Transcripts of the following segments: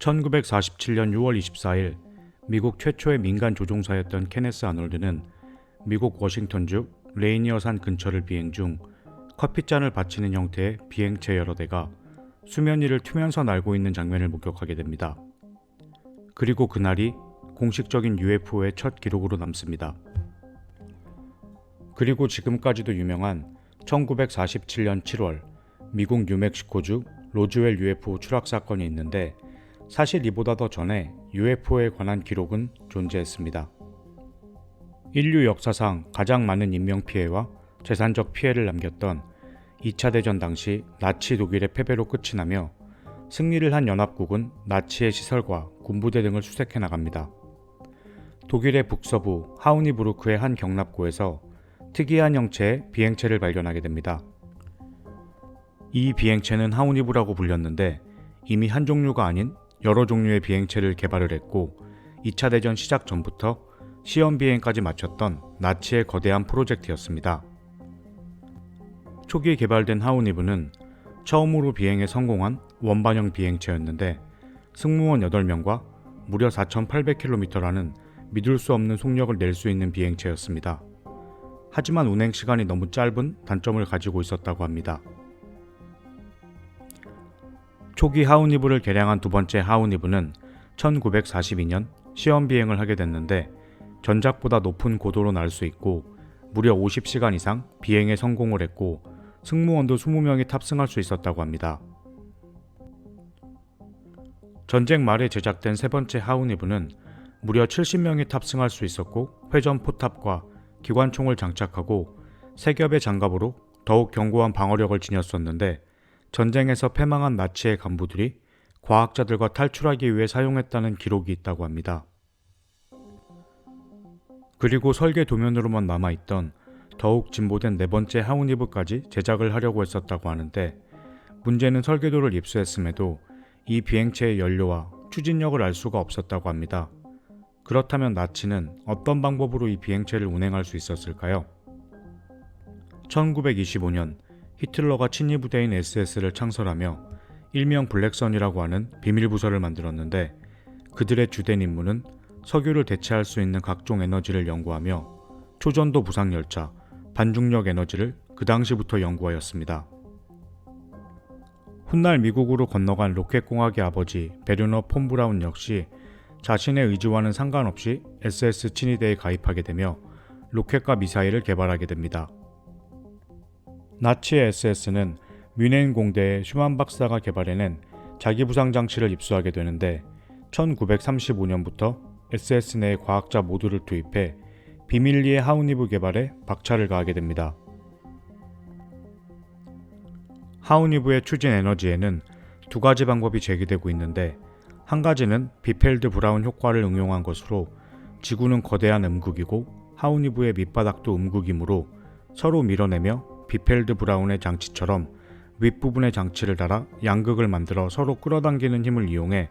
1947년 6월 24일 미국 최초의 민간 조종사였던 케네스 아놀드는 미국 워싱턴주 레이니어산 근처를 비행 중 커피잔을 받치는 형태의 비행체 여러 대가 수면 위를 튀면서 날고 있는 장면을 목격하게 됩니다. 그리고 그날이 공식적인 UFO의 첫 기록으로 남습니다. 그리고 지금까지도 유명한 1947년 7월 미국 뉴멕시코주 로즈웰 UFO 추락 사건이 있는데 사실 이보다 더 전에 UFO에 관한 기록은 존재했습니다. 인류 역사상 가장 많은 인명피해와 재산적 피해를 남겼던 2차 대전 당시 나치 독일의 패배로 끝이 나며 승리를 한 연합국은 나치의 시설과 군부대 등을 수색해 나갑니다. 독일의 북서부 하우니부르크의 한 경납고에서 특이한 형체의 비행체를 발견하게 됩니다. 이 비행체는 하우니부라고 불렸는데 이미 한 종류가 아닌 여러 종류의 비행체를 개발을 했고 2차 대전 시작 전부터 시험 비행까지 마쳤던 나치의 거대한 프로젝트였습니다. 초기 개발된 하우니부는 처음으로 비행에 성공한 원반형 비행체였는데 승무원 8명과 무려 4,800km라는 믿을 수 없는 속력을 낼 수 있는 비행체였습니다. 하지만 운행 시간이 너무 짧은 단점을 가지고 있었다고 합니다. 초기 하우니부를 개량한 두 번째 하우니부는 1942년 시험 비행을 하게 됐는데 전작보다 높은 고도로 날 수 있고 무려 50시간 이상 비행에 성공을 했고 승무원도 20명이 탑승할 수 있었다고 합니다. 전쟁 말에 제작된 세 번째 하우니부는 무려 70명이 탑승할 수 있었고 회전 포탑과 기관총을 장착하고 세 겹의 장갑으로 더욱 견고한 방어력을 지녔었는데 전쟁에서 패망한 나치의 간부들이 과학자들과 탈출하기 위해 사용했다는 기록이 있다고 합니다. 그리고 설계 도면으로만 남아있던 더욱 진보된 네 번째 하우니부까지 제작을 하려고 했었다고 하는데 문제는 설계도를 입수했음에도 이 비행체의 연료와 추진력을 알 수가 없었다고 합니다. 그렇다면 나치는 어떤 방법으로 이 비행체를 운행할 수 있었을까요? 1925년 히틀러가 친위 부대인 SS를 창설하며 일명 블랙선이라고 하는 비밀 부서를 만들었는데 그들의 주된 임무는 석유를 대체할 수 있는 각종 에너지를 연구하며 초전도 부상열차, 반중력 에너지를 그 당시부터 연구하였습니다. 훗날 미국으로 건너간 로켓공학의 아버지 베르너 폰 브라운 역시 자신의 의지와는 상관없이 SS 친위대에 가입하게 되며 로켓과 미사일을 개발하게 됩니다. 나치의 SS는 뮌헨 공대의 슈만 박사가 개발해낸 자기부상 장치를 입수하게 되는데 1935년부터 SS 내의 과학자 모두를 투입해 비밀리에 하우니부 개발에 박차를 가하게 됩니다. 하우니부의 추진 에너지에는 두 가지 방법이 제기되고 있는데 한 가지는 비펠드 브라운 효과를 응용한 것으로 지구는 거대한 음극이고 하우니부의 밑바닥도 음극이므로 서로 밀어내며 비펠드 브라운의 장치처럼 윗부분의 장치를 달아 양극을 만들어 서로 끌어당기는 힘을 이용해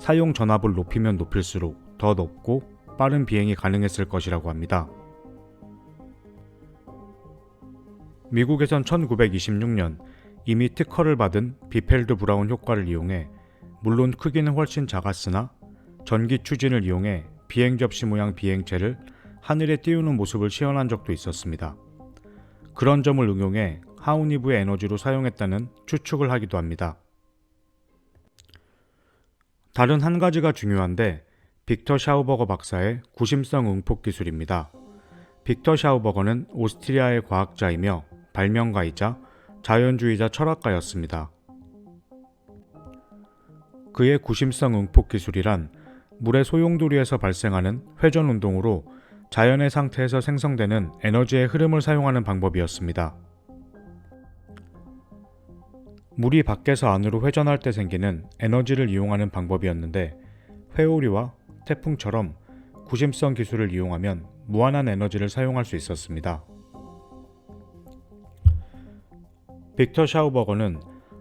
사용 전압을 높이면 높일수록 더 높고 빠른 비행이 가능했을 것이라고 합니다. 미국에선 1926년 이미 특허를 받은 비펠드 브라운 효과를 이용해 물론 크기는 훨씬 작았으나 전기 추진을 이용해 비행 접시 모양 비행체를 하늘에 띄우는 모습을 시연한 적도 있었습니다. 그런 점을 응용해 하우니부의 에너지로 사용했다는 추측을 하기도 합니다. 다른 한 가지가 중요한데 빅터 샤우버거 박사의 구심성 응폭 기술입니다. 빅터 샤우버거는 오스트리아의 과학자이며 발명가이자 자연주의자 철학가였습니다. 그의 구심성 응폭 기술이란 물의 소용돌이에서 발생하는 회전 운동으로 자연의 상태에서 생성되는 에너지의 흐름을 사용하는 방법이었습니다. 물이 밖에서 안으로 회전할 때 생기는 에너지를 이용하는 방법이었는데 회오리와 태풍처럼 구심성 기술을 이용하면 무한한 에너지를 사용할 수 있었습니다. 빅터 샤우버거는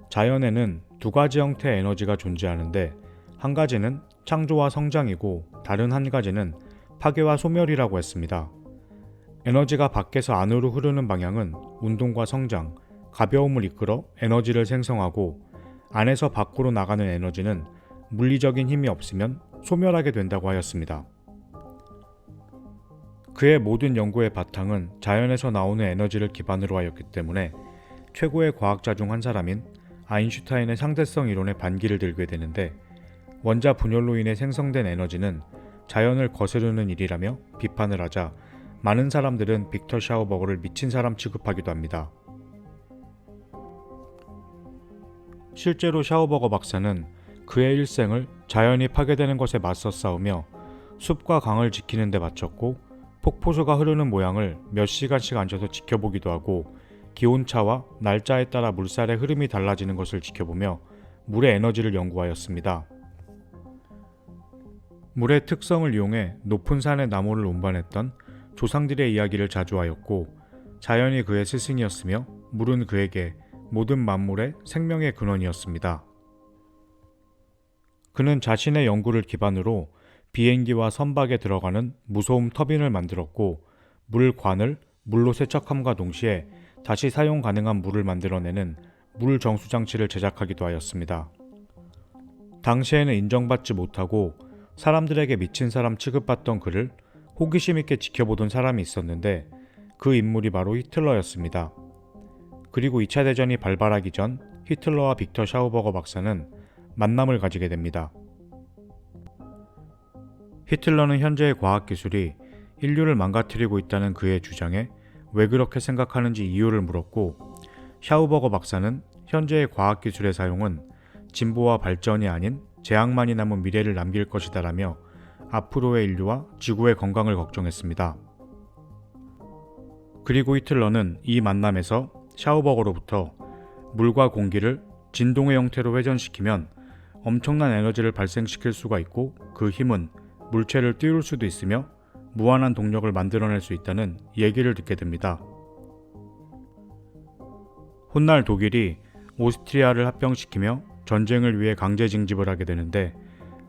자연에는 두 가지 형태의 에너지가 존재하는데 한 가지는 창조와 성장이고 다른 한 가지는 파괴와 소멸이라고 했습니다. 에너지가 밖에서 안으로 흐르는 방향은 운동과 성장, 가벼움을 이끌어 에너지를 생성하고 안에서 밖으로 나가는 에너지는 물리적인 힘이 없으면 소멸하게 된다고 하였습니다. 그의 모든 연구의 바탕은 자연에서 나오는 에너지를 기반으로 하였기 때문에 최고의 과학자 중 한 사람인 아인슈타인의 상대성 이론에 반기를 들게 되는데, 원자 분열로 인해 생성된 에너지는 자연을 거스르는 일이라며 비판을 하자 많은 사람들은 빅터 샤우버거를 미친 사람 취급하기도 합니다. 실제로 샤우버거 박사는 그의 일생을 자연이 파괴되는 것에 맞서 싸우며 숲과 강을 지키는 데 바쳤고, 폭포수가 흐르는 모양을 몇 시간씩 앉아서 지켜보기도 하고, 기온차와 날짜에 따라 물살의 흐름이 달라지는 것을 지켜보며 물의 에너지를 연구하였습니다. 물의 특성을 이용해 높은 산의 나무를 운반했던 조상들의 이야기를 자주 하였고, 자연이 그의 스승이었으며 물은 그에게 모든 만물의 생명의 근원이었습니다. 그는 자신의 연구를 기반으로 비행기와 선박에 들어가는 무소음 터빈을 만들었고, 물관을 물로 세척함과 동시에 다시 사용 가능한 물을 만들어내는 물 정수 장치를 제작하기도 하였습니다. 당시에는 인정받지 못하고 사람들에게 미친 사람 취급받던 그를 호기심 있게 지켜보던 사람이 있었는데, 그 인물이 바로 히틀러였습니다. 그리고 2차 대전이 발발하기 전 히틀러와 빅터 샤우버거 박사는 만남을 가지게 됩니다. 히틀러는 현재의 과학기술이 인류를 망가뜨리고 있다는 그의 주장에 왜 그렇게 생각하는지 이유를 물었고, 샤우버거 박사는 현재의 과학기술의 사용은 진보와 발전이 아닌 재앙만이 남은 미래를 남길 것이다 라며 앞으로의 인류와 지구의 건강을 걱정했습니다. 그리고 히틀러는 이 만남에서 샤우버거로부터 물과 공기를 진동의 형태로 회전시키면 엄청난 에너지를 발생시킬 수가 있고, 그 힘은 물체를 띄울 수도 있으며 무한한 동력을 만들어낼 수 있다는 얘기를 듣게 됩니다. 훗날 독일이 오스트리아를 합병시키며 전쟁을 위해 강제 징집을 하게 되는데,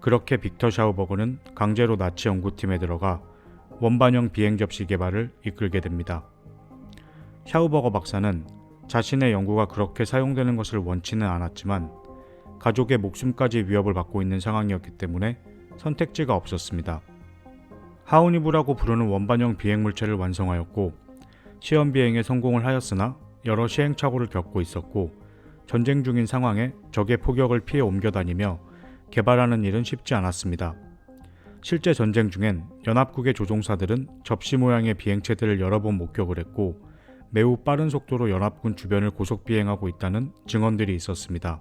그렇게 빅터 샤우버거는 강제로 나치 연구팀에 들어가 원반형 비행 접시 개발을 이끌게 됩니다. 샤우버거 박사는 자신의 연구가 그렇게 사용되는 것을 원치는 않았지만 가족의 목숨까지 위협을 받고 있는 상황이었기 때문에 선택지가 없었습니다. 하우니브라고 부르는 원반형 비행 물체를 완성하였고, 시험 비행에 성공을 하였으나 여러 시행착오를 겪고 있었고, 전쟁 중인 상황에 적의 포격을 피해 옮겨다니며 개발하는 일은 쉽지 않았습니다. 실제 전쟁 중엔 연합국의 조종사들은 접시 모양의 비행체들을 여러 번 목격을 했고, 매우 빠른 속도로 연합군 주변을 고속 비행하고 있다는 증언들이 있었습니다.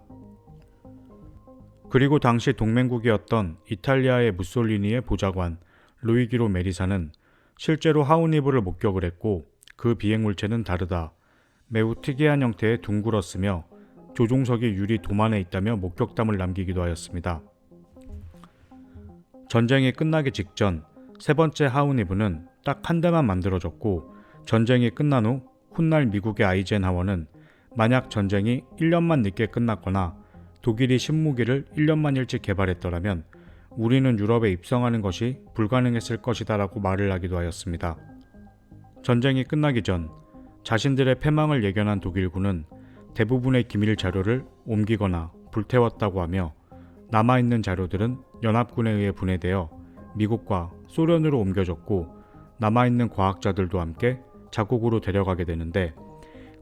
그리고 당시 동맹국이었던 이탈리아의 무솔리니의 보좌관 루이기로 메리사는 실제로 하우니브를 목격을 했고, 그 비행물체는 다르다, 매우 특이한 형태의 둥글었으며 조종석이 유리 도만에 있다며 목격담을 남기기도 하였습니다. 전쟁이 끝나기 직전 세 번째 하우니브는 딱 한 대만 만들어졌고, 전쟁이 끝난 후 훗날 미국의 아이젠하워는 만약 전쟁이 1년만 늦게 끝났거나 독일이 신무기를 1년만 일찍 개발했더라면 우리는 유럽에 입성하는 것이 불가능했을 것이다 라고 말을 하기도 하였습니다. 전쟁이 끝나기 전 자신들의 패망을 예견한 독일군은 대부분의 기밀 자료를 옮기거나 불태웠다고 하며, 남아있는 자료들은 연합군에 의해 분해되어 미국과 소련으로 옮겨졌고, 남아있는 과학자들도 함께 자국으로 데려가게 되는데,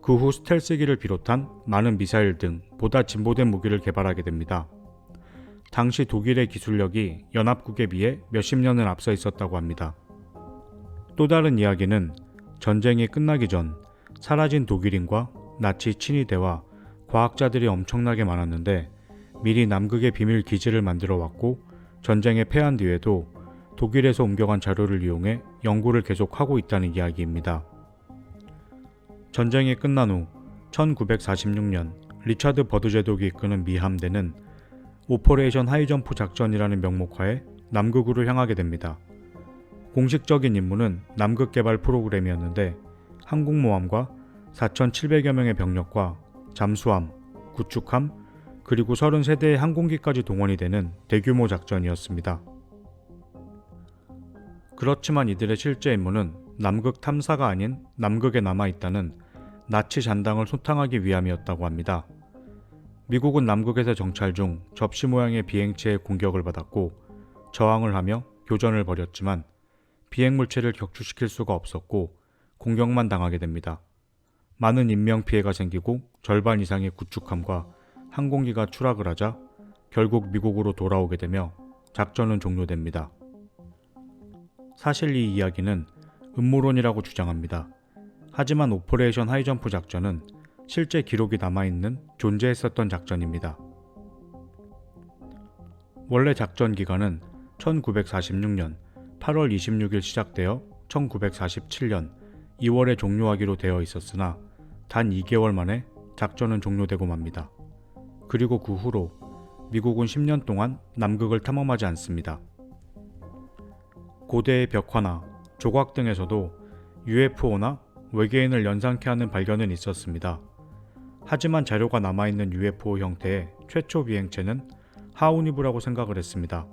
그 후 스텔스기를 비롯한 많은 미사일 등 보다 진보된 무기를 개발하게 됩니다. 당시 독일의 기술력이 연합국에 비해 몇십 년을 앞서 있었다고 합니다. 또 다른 이야기는 전쟁이 끝나기 전 사라진 독일인과 나치 친위대와 과학자들이 엄청나게 많았는데, 미리 남극의 비밀 기지를 만들어 왔고, 전쟁에 패한 뒤에도 독일에서 옮겨간 자료를 이용해 연구를 계속하고 있다는 이야기입니다. 전쟁이 끝난 후 1946년 리차드 버드 제독이 이끄는 미 함대는 오퍼레이션 하이점프 작전이라는 명목하에 남극으로 향하게 됩니다. 공식적인 임무는 남극 개발 프로그램이었는데, 항공모함과 4,700여 명의 병력과 잠수함, 구축함, 그리고 33대의 항공기까지 동원이 되는 대규모 작전이었습니다. 그렇지만 이들의 실제 임무는 남극 탐사가 아닌 남극에 남아있다는 나치 잔당을 소탕하기 위함이었다고 합니다. 미국은 남극에서 정찰 중 접시 모양의 비행체의 공격을 받았고 저항을 하며 교전을 벌였지만 비행물체를 격추시킬 수가 없었고 공격만 당하게 됩니다. 많은 인명피해가 생기고 절반 이상의 구축함과 항공기가 추락을 하자 결국 미국으로 돌아오게 되며 작전은 종료됩니다. 사실 이 이야기는 음모론이라고 주장합니다. 하지만 오퍼레이션 하이점프 작전은 실제 기록이 남아있는 존재했었던 작전입니다. 원래 작전 기간은 1946년 8월 26일 시작되어 1947년 2월에 종료하기로 되어 있었으나 단 2개월 만에 작전은 종료되고 맙니다. 그리고 그 후로 미국은 10년 동안 남극을 탐험하지 않습니다. 고대의 벽화나 조각 등에서도 UFO나 외계인을 연상케 하는 발견은 있었습니다. 하지만 자료가 남아있는 UFO 형태의 최초 비행체는 하우니브라고 생각을 했습니다.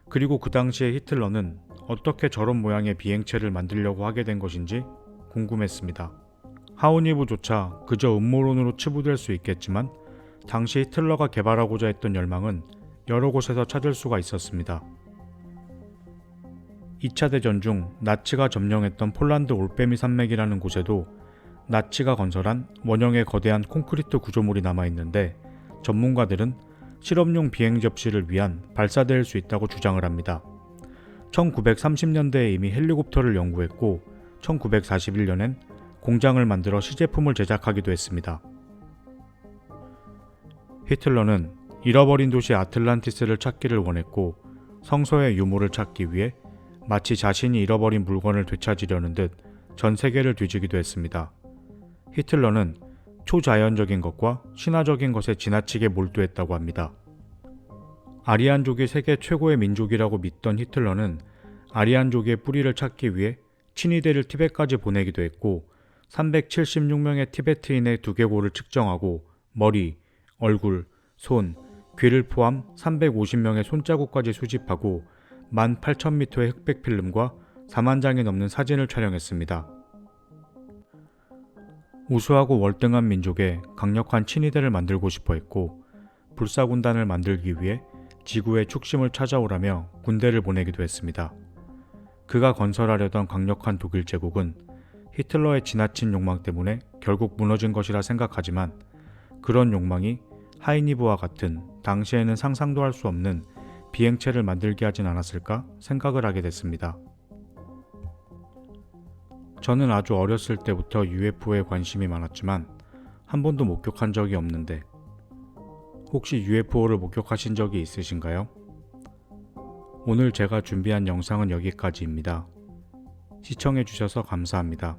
그리고 그 당시에 히틀러는 어떻게 저런 모양의 비행체를 만들려고 하게 된 것인지 궁금했습니다. 하우니브조차 그저 음모론으로 치부될 수 있겠지만 당시 히틀러가 개발하고자 했던 열망은 여러 곳에서 찾을 수가 있었습니다. 2차 대전 중 나치가 점령했던 폴란드 올빼미 산맥이라는 곳에도 나치가 건설한 원형의 거대한 콘크리트 구조물이 남아있는데 전문가들은 실험용 비행 접시를 위한 발사대일 수 있다고 주장을 합니다. 1930년대에 이미 헬리콥터를 연구했고 1941년엔 공장을 만들어 시제품을 제작하기도 했습니다. 히틀러는 잃어버린 도시 아틀란티스를 찾기를 원했고 성서의 유물을 찾기 위해 마치 자신이 잃어버린 물건을 되찾으려는 듯 전 세계를 뒤지기도 했습니다. 히틀러는 초자연적인 것과 신화적인 것에 지나치게 몰두했다고 합니다. 아리안족이 세계 최고의 민족이라고 믿던 히틀러는 아리안족의 뿌리를 찾기 위해 친위대를 티벳까지 보내기도 했고 376명의 티베트인의 두개골을 측정하고 머리, 얼굴, 손, 귀를 포함 350명의 손자국까지 수집하고 18,000m의 흑백 필름과 4만 장이 넘는 사진을 촬영했습니다. 우수하고 월등한 민족의 강력한 친위대를 만들고 싶어 했고 불사군단을 만들기 위해 지구의 축심을 찾아오라며 군대를 보내기도 했습니다. 그가 건설하려던 강력한 독일 제국은 히틀러의 지나친 욕망 때문에 결국 무너진 것이라 생각하지만 그런 욕망이 하이니브와 같은 당시에는 상상도 할 수 없는 비행체를 만들게 하진 않았을까 생각을 하게 됐습니다. 저는 아주 어렸을 때부터 UFO에 관심이 많았지만 한 번도 목격한 적이 없는데 혹시 UFO를 목격하신 적이 있으신가요? 오늘 제가 준비한 영상은 여기까지입니다. 시청해주셔서 감사합니다.